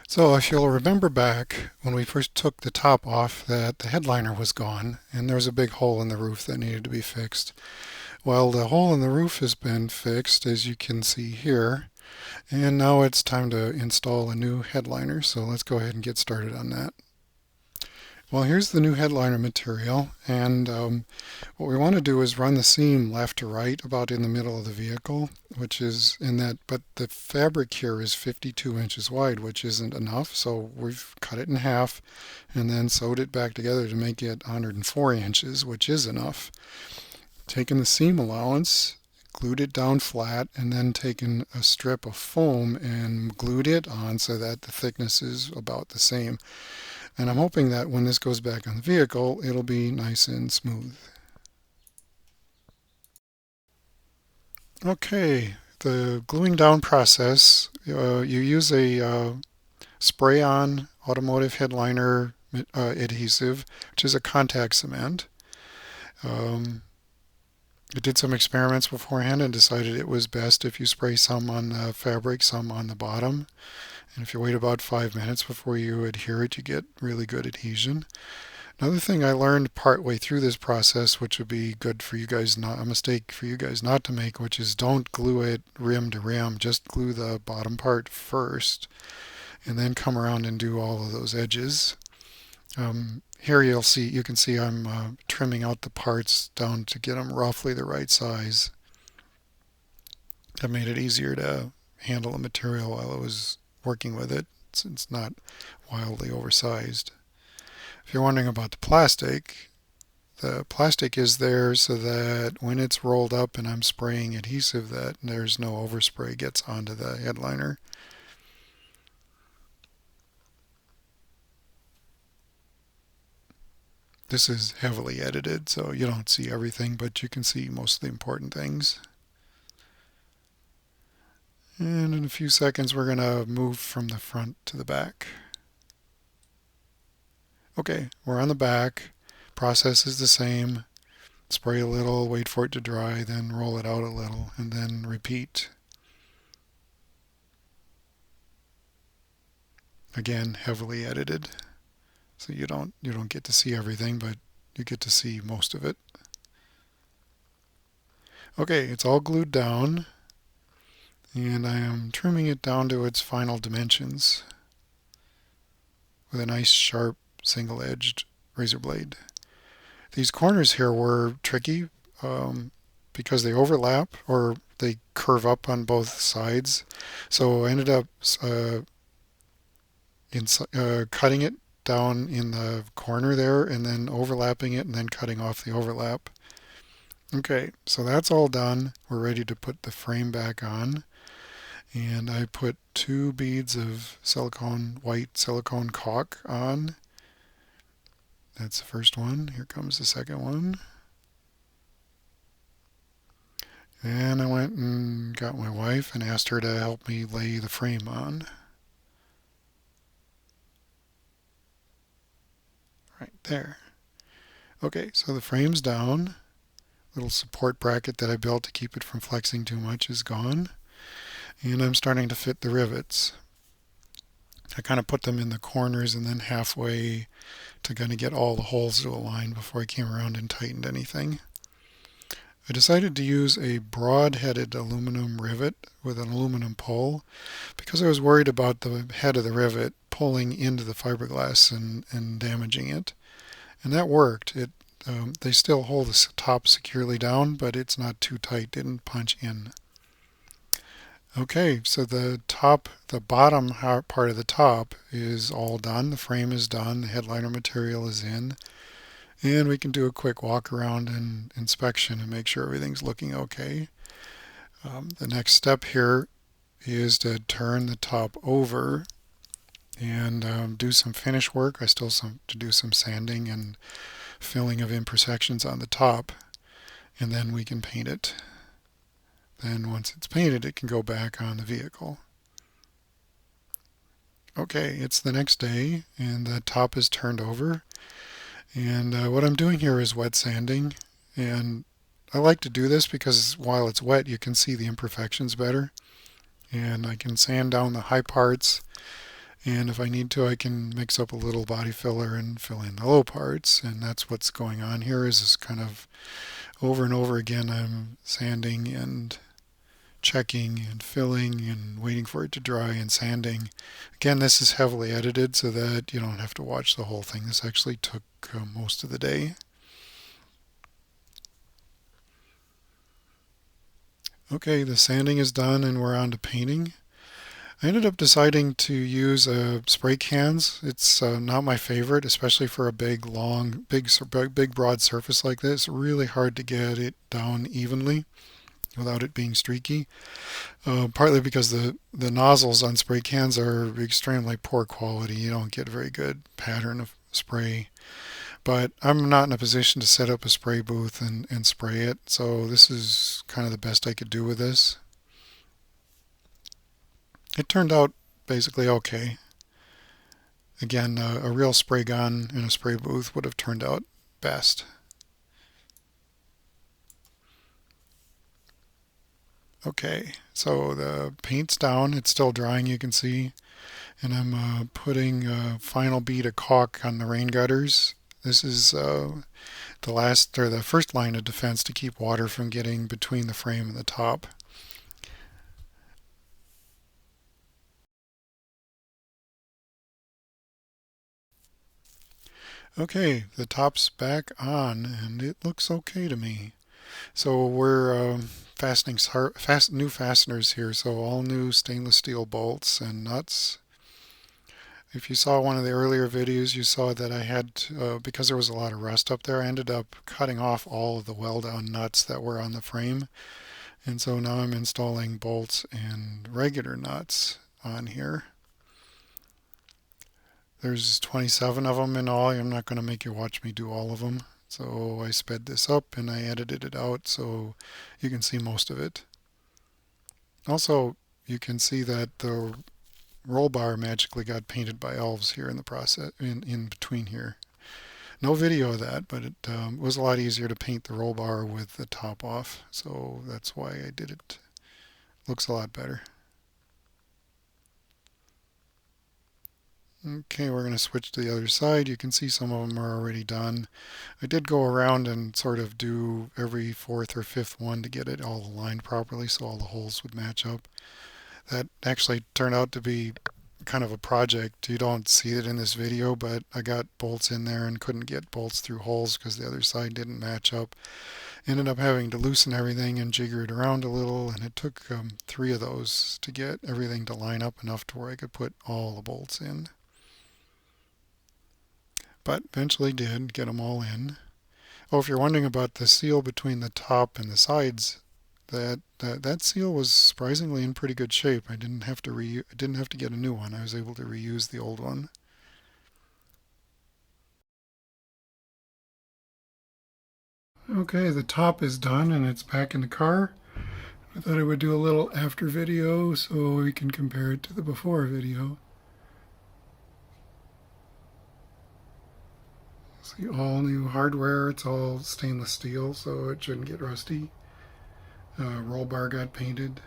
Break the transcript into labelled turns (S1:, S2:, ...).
S1: So if you'll remember back when we first took the top off that the headliner was gone and there was a big hole in the roof that needed to be fixed. Well, the hole in the roof has been fixed as you can see here, and now it's time to install a new headliner, so let's go ahead and get started on that. Well, here's the new headliner material, and what we want to do is run the seam left to right about in the middle of the vehicle, which is in that, but the fabric here is 52 inches wide, which isn't enough, so we've cut it in half and then sewed it back together to make it 104 inches, which is enough. Taken the seam allowance, glued it down flat, and then taken a strip of foam and glued it on so that the thickness is about the same. And I'm hoping that when this goes back on the vehicle, it'll be nice and smooth. Okay, the gluing down process, you use a spray-on automotive headliner adhesive, which is a contact cement. Um, I did some experiments beforehand and decided it was best if you spray some on the fabric, some on the bottom. And if you wait about 5 minutes before you adhere it, you get really good adhesion. Another thing I learned partway through this process, which would be good for you guys, not a mistake for you guys not to make, which is don't glue it rim to rim. Just glue the bottom part first, and then come around and do all of those edges. Here you can see I'm trimming out the parts down to get them roughly the right size. That made it easier to handle the material while I was working with it. It's not wildly oversized. If you're wondering about the plastic is there so that when it's rolled up and I'm spraying adhesive that there's no overspray gets onto the headliner. This is heavily edited so you don't see everything, but you can see most of the important things. And in a few seconds we're going to move from the front to the back. Okay, we're on the back. Process is the same. Spray a little, wait for it to dry, then roll it out a little, and then repeat. Again, heavily edited, so you don't get to see everything, but you get to see most of it. Okay, it's all glued down, and I am trimming it down to its final dimensions with a nice sharp single-edged razor blade. These corners here were tricky because they overlap or they curve up on both sides. So I ended up cutting it down in the corner there and then overlapping it and then cutting off the overlap. Okay, so that's all done. We're ready to put the frame back on. And I put 2 beads of white silicone caulk on. That's the first one. Here comes the second one. And I went and got my wife and asked her to help me lay the frame on. Right there. Okay, so the frame's down. Little support bracket that I built to keep it from flexing too much is gone. And I'm starting to fit the rivets. I kind of put them in the corners and then halfway to kind of get all the holes to align before I came around and tightened anything. I decided to use a broad-headed aluminum rivet with an aluminum pull because I was worried about the head of the rivet pulling into the fiberglass and damaging it. And that worked. They still hold the top securely down, but it's not too tight, didn't punch in. Okay, so the bottom part of the top is all done. The frame is done. The headliner material is in. And we can do a quick walk around and inspection and make sure everything's looking okay. The next step here is to turn the top over and do some finish work. I still have to do some sanding and filling of imperfections on the top, and then we can paint it. Then once it's painted, it can go back on the vehicle. Okay, it's the next day, and the top is turned over. And what I'm doing here is wet sanding, and I like to do this because while it's wet you can see the imperfections better, and I can sand down the high parts And if I need to, I can mix up a little body filler and fill in the low parts. And that's what's going on here is this kind of over and over again I'm sanding and checking and filling and waiting for it to dry and sanding. Again, this is heavily edited so that you don't have to watch the whole thing. This actually took most of the day. Okay, the sanding is done and we're on to painting. I ended up deciding to use spray cans. It's not my favorite, especially for a big, long, big, broad surface like this. Really hard to get it down evenly without it being streaky. Partly because the nozzles on spray cans are extremely poor quality. You don't get a very good pattern of spray. But I'm not in a position to set up a spray booth and spray it, so this is kind of the best I could do with this. It turned out basically okay. Again, a real spray gun in a spray booth would have turned out best. Okay, so the paint's down. It's still drying, you can see. And I'm putting a final bead of caulk on the rain gutters. This is the first line of defense to keep water from getting between the frame and the top. Okay, the top's back on and it looks okay to me. So we're fastening new fasteners here, so all new stainless steel bolts and nuts. If you saw one of the earlier videos, you saw that I had, because there was a lot of rust up there, I ended up cutting off all of the weld-on nuts that were on the frame. And so now I'm installing bolts and regular nuts on here. There's 27 of them in all. I'm not going to make you watch me do all of them. So I sped this up and I edited it out so you can see most of it. Also, you can see that the roll bar magically got painted by elves here in the process, in between here. No video of that, but it was a lot easier to paint the roll bar with the top off. So that's why I did it. Looks a lot better. Okay, we're going to switch to the other side. You can see some of them are already done. I did go around and sort of do every fourth or fifth one to get it all aligned properly so all the holes would match up. That actually turned out to be kind of a project. You don't see it in this video, but I got bolts in there and couldn't get bolts through holes because the other side didn't match up. Ended up having to loosen everything and jigger it around a little, and it took 3 of those to get everything to line up enough to where I could put all the bolts in. But eventually did get them all in. Oh, if you're wondering about the seal between the top and the sides, that seal was surprisingly in pretty good shape. I didn't have to get a new one. I was able to reuse the old one. Okay, the top is done and it's back in the car. I thought I would do a little after video so we can compare it to the before video. See, all new hardware. It's all stainless steel, so it shouldn't get rusty. Roll bar got painted.